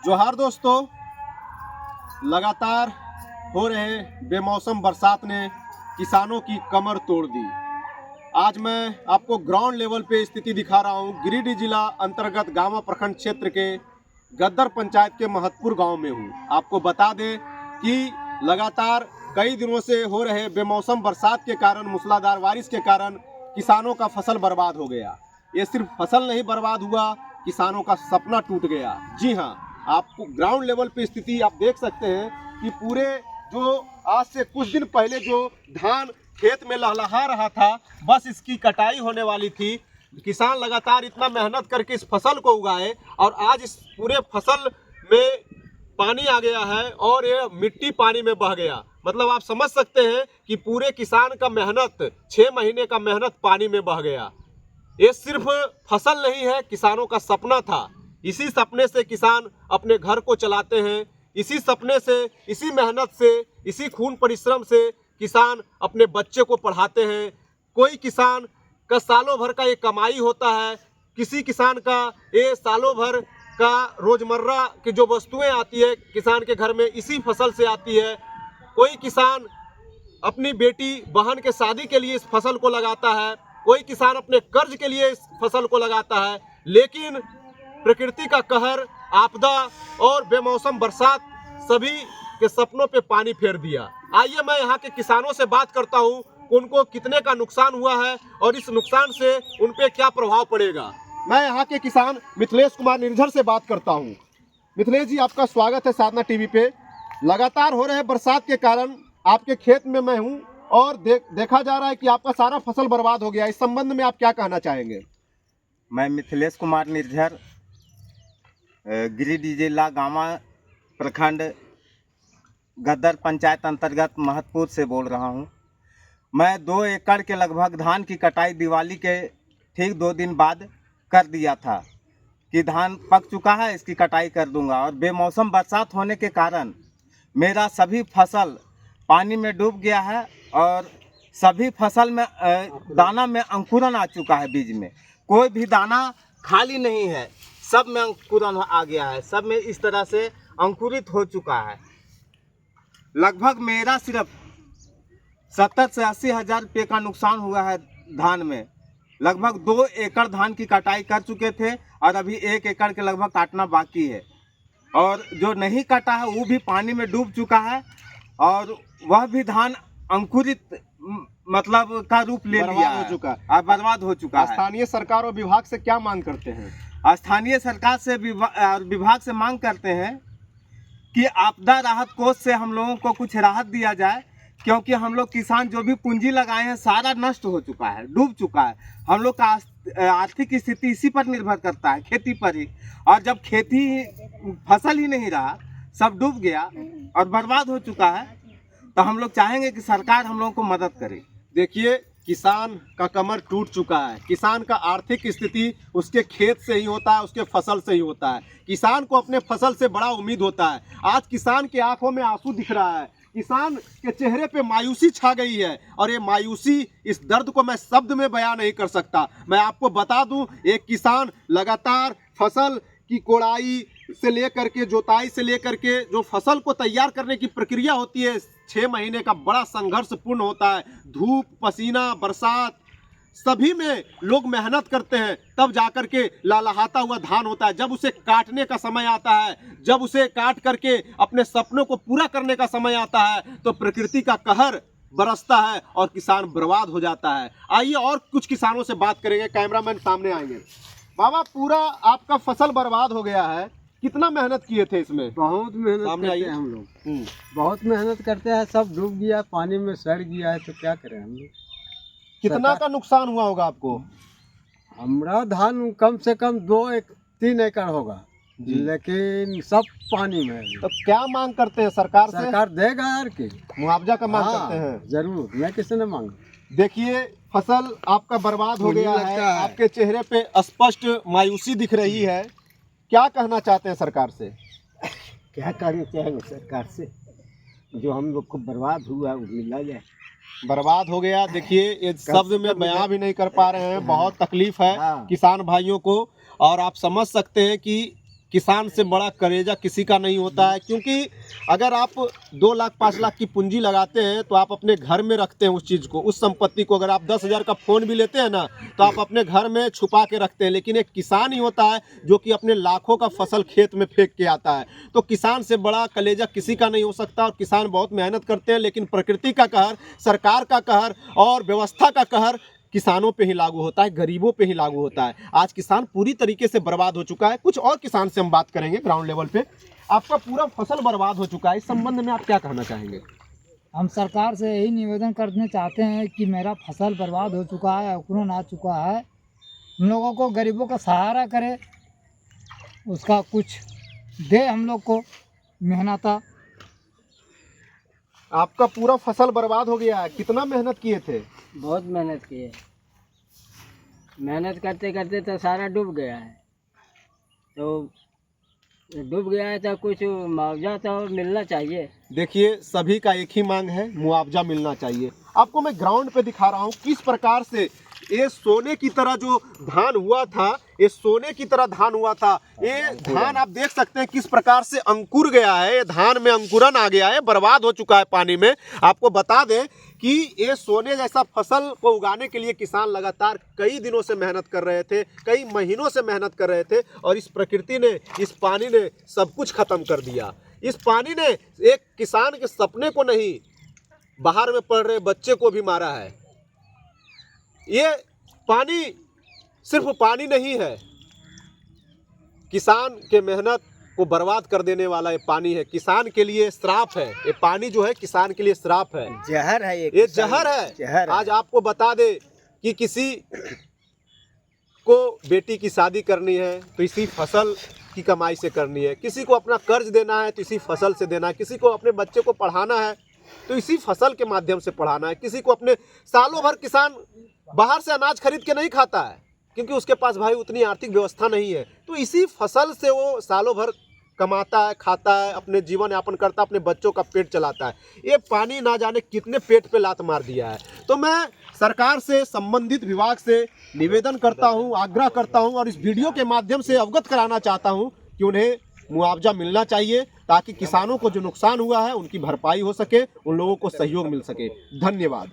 जोहार दोस्तों, लगातार हो रहे बेमौसम बरसात ने किसानों की कमर तोड़ दी। आज मैं आपको ग्राउंड लेवल पे स्थिति दिखा रहा हूँ। गिरिडीह जिला अंतर्गत गांवा प्रखंड क्षेत्र के गद्दर पंचायत के महतपुर गांव में हूँ। आपको बता दें कि लगातार कई दिनों से हो रहे बेमौसम बरसात के कारण, मूसलाधार बारिश के कारण किसानों का फसल बर्बाद हो गया। ये सिर्फ फसल नहीं बर्बाद हुआ, किसानों का सपना टूट गया। जी हाँ, आपको ग्राउंड लेवल पे स्थिति आप देख सकते हैं कि पूरे जो आज से कुछ दिन पहले जो धान खेत में लहलहा रहा था, बस इसकी कटाई होने वाली थी। किसान लगातार इतना मेहनत करके इस फसल को उगाए और आज इस पूरे फसल में पानी आ गया है और ये मिट्टी पानी में बह गया। मतलब आप समझ सकते हैं कि पूरे किसान का मेहनत 6 महीने का मेहनत पानी में बह गया। ये सिर्फ फसल नहीं है, किसानों का सपना था। इसी सपने से किसान अपने घर को चलाते हैं। इसी सपने से, इसी मेहनत से, इसी खून परिश्रम से किसान अपने बच्चे को पढ़ाते हैं। कोई किसान का सालों भर का ये कमाई होता है, किसी किसान का ये सालों भर का रोजमर्रा की जो वस्तुएं आती है किसान के घर में, इसी फसल से आती है। कोई किसान अपनी बेटी बहन के शादी के लिए इस फसल को लगाता है, कोई किसान अपने कर्ज के लिए इस फसल को लगाता है। लेकिन प्रकृति का कहर, आपदा और बेमौसम बरसात सभी के सपनों पे पानी फेर दिया। आइए मैं यहाँ के किसानों से बात करता हूँ, उनको कितने का नुकसान हुआ है और इस नुकसान से उन पे क्या प्रभाव पड़ेगा। मैं यहाँ के किसान मिथिलेश कुमार निर्झर से बात करता हूँ। मिथिलेश जी, आपका स्वागत है साधना टीवी पे। लगातार हो रहे बरसात के कारण आपके खेत में मैं हूँ और देखा जा रहा है कि आपका सारा फसल बर्बाद हो गया। इस संबंध में आप क्या कहना चाहेंगे? मैं मिथिलेश कुमार निर्झर, गिरिडीह जिला गांवा प्रखंड गद्दर पंचायत अंतर्गत महतपुर से बोल रहा हूं। मैं 2 एकड़ के लगभग धान की कटाई दिवाली के ठीक 2 दिन बाद कर दिया था कि धान पक चुका है, इसकी कटाई कर दूंगा। और बेमौसम बरसात होने के कारण मेरा सभी फसल पानी में डूब गया है और सभी फसल में दाना में अंकुरन आ चुका है। बीज में कोई भी दाना खाली नहीं है, सब में अंकुरन आ गया है, सब में इस तरह से अंकुरित हो चुका है। लगभग मेरा सिर्फ 70 से 80 हज़ार रुपये का नुकसान हुआ है धान में। लगभग 2 एकड़ धान की कटाई कर चुके थे और अभी 1 एकड़ के लगभग काटना बाकी है। और जो नहीं काटा है वो भी पानी में डूब चुका है और वह भी धान अंकुरित मतलब का रूप ले लिया है, बर्बाद हो चुका है। स्थानीय सरकार और विभाग से क्या मांग करते हैं? स्थानीय सरकार से विभाग से मांग करते हैं कि आपदा राहत कोष से हम लोगों को कुछ राहत दिया जाए, क्योंकि हम लोग किसान जो भी पूंजी लगाए हैं सारा नष्ट हो चुका है, डूब चुका है। हम लोग का आर्थिक स्थिति इसी पर निर्भर करता है, खेती पर ही। और जब खेती फसल ही नहीं रहा, सब डूब गया और बर्बाद हो चुका है, तो हम लोग चाहेंगे कि सरकार हम लोगों को मदद करे। देखिए, किसान का कमर टूट चुका है। किसान का आर्थिक स्थिति उसके खेत से ही होता है, उसके फसल से ही होता है। किसान को अपने फसल से बड़ा उम्मीद होता है। आज किसान की आंखों में आंसू दिख रहा है, किसान के चेहरे पे मायूसी छा गई है और ये मायूसी, इस दर्द को मैं शब्द में बयां नहीं कर सकता। मैं आपको बता दूं, एक किसान लगातार फसल की कोड़ाई से लेकर के, जोताई से लेकर के, जो फसल को तैयार करने की प्रक्रिया होती है, 6 महीने का बड़ा संघर्षपूर्ण होता है। धूप, पसीना, बरसात सभी में लोग मेहनत करते हैं, तब जाकर के लहलहाता हुआ धान होता है। जब उसे काटने का समय आता है, जब उसे काट करके अपने सपनों को पूरा करने का समय आता है, तो प्रकृति का कहर बरसता है और किसान बर्बाद हो जाता है। आइए और कुछ किसानों से बात करेंगे। कैमरामैन सामने आएंगे। बाबा, पूरा आपका फसल बर्बाद हो गया है, कितना मेहनत किए थे इसमें? बहुत मेहनत करते हैं हम लोग, बहुत मेहनत करते हैं। सब डूब गया, पानी में सड़ गया है, तो क्या करें हम लोग। कितना का नुकसान हुआ होगा आपको? हमारा धान कम से कम 2-3 एकड़ होगा, लेकिन सब पानी में है। तो क्या मांग करते हैं सरकार से? सरकार देगा यार कि मुआवजा का मांग करते हैं? जरूर, मैं किसी ने मांग। देखिए, फसल आपका बर्बाद हो गया है, आपके चेहरे पे स्पष्ट मायूसी दिख रही है। क्या कहना चाहते हैं सरकार से? क्या कहना चाहेंगे सरकार से, जो हम लोग को बर्बाद हुआ वो मिला जाए। बर्बाद हो गया। देखिए, ये शब्द में बयां भी नहीं कर पा रहे हैं, बहुत तकलीफ है किसान भाइयों को। और आप समझ सकते हैं कि किसान से बड़ा कलेजा किसी का नहीं होता है, क्योंकि अगर आप 2 लाख 5 लाख की पूंजी लगाते हैं तो आप अपने घर में रखते हैं उस चीज़ को, उस संपत्ति को। अगर आप 10,000 का फ़ोन भी लेते हैं ना तो आप अपने घर में छुपा के रखते हैं, लेकिन एक किसान ही होता है जो कि अपने लाखों का फसल खेत में फेंक के आता है। तो किसान से बड़ा कलेजा किसी का नहीं हो सकता। और किसान बहुत मेहनत करते हैं, लेकिन प्रकृति का कहर, सरकार का कहर और व्यवस्था का कहर किसानों पे ही लागू होता है, गरीबों पे ही लागू होता है। आज किसान पूरी तरीके से बर्बाद हो चुका है। कुछ और किसान से हम बात करेंगे ग्राउंड लेवल पे। आपका पूरा फसल बर्बाद हो चुका है, इस संबंध में आप क्या कहना चाहेंगे? हम सरकार से यही निवेदन करने चाहते हैं कि मेरा फसल बर्बाद हो चुका है, अंकुरण आ चुका है, हम लोगों को गरीबों का सहारा करे, उसका कुछ दे हम लोग को मेहनता। आपका पूरा फसल बर्बाद हो गया है, कितना मेहनत किए थे? बहुत मेहनत की है, मेहनत करते करते तो सारा डूब गया है। तो डूब गया है तो कुछ मुआवजा तो मिलना चाहिए। देखिए, सभी का एक ही मांग है, मुआवजा मिलना चाहिए। आपको मैं ग्राउंड पे दिखा रहा हूँ किस प्रकार से ये सोने की तरह जो धान हुआ था, ये सोने की तरह धान हुआ था। ये धान आप देख सकते हैं किस प्रकार से अंकुर गया है, ये धान में अंकुरन आ गया है, बर्बाद हो चुका है पानी में। आपको बता दें कि ये सोने जैसा फसल को उगाने के लिए किसान लगातार कई दिनों से मेहनत कर रहे थे, कई महीनों से मेहनत कर रहे थे, और इस प्रकृति ने, इस पानी ने सब कुछ खत्म कर दिया। इस पानी ने एक किसान के सपने को नहीं, बाहर में पढ़ रहे बच्चे को भी मारा है। ये पानी सिर्फ पानी नहीं है, किसान के मेहनत को बर्बाद कर देने वाला ये पानी है। किसान के लिए श्राप है, ये पानी जो है किसान के लिए श्राप है, जहर है, ये जहर है। जहर है। आज आपको बता दे कि किसी को बेटी की शादी करनी है तो इसी फसल की कमाई से करनी है, किसी को अपना कर्ज देना है तो इसी फसल से देना है, किसी को अपने बच्चे को पढ़ाना है तो इसी फसल के माध्यम से पढ़ाना है, किसी को अपने सालों भर किसान बाहर से अनाज खरीद के नहीं खाता है क्योंकि उसके पास भाई उतनी आर्थिक व्यवस्था नहीं है, तो इसी फसल से वो सालों भर कमाता है, खाता है, अपने जीवन यापन करता है, अपने बच्चों का पेट चलाता है। ये पानी ना जाने कितने पेट पे लात मार दिया है। तो मैं सरकार से, संबंधित विभाग से निवेदन करता हूँ, आग्रह करता हूँ और इस वीडियो के माध्यम से अवगत कराना चाहता हूँ कि उन्हें मुआवजा मिलना चाहिए, ताकि किसानों को जो नुकसान हुआ है उनकी भरपाई हो सके, उन लोगों को सहयोग मिल सके। धन्यवाद।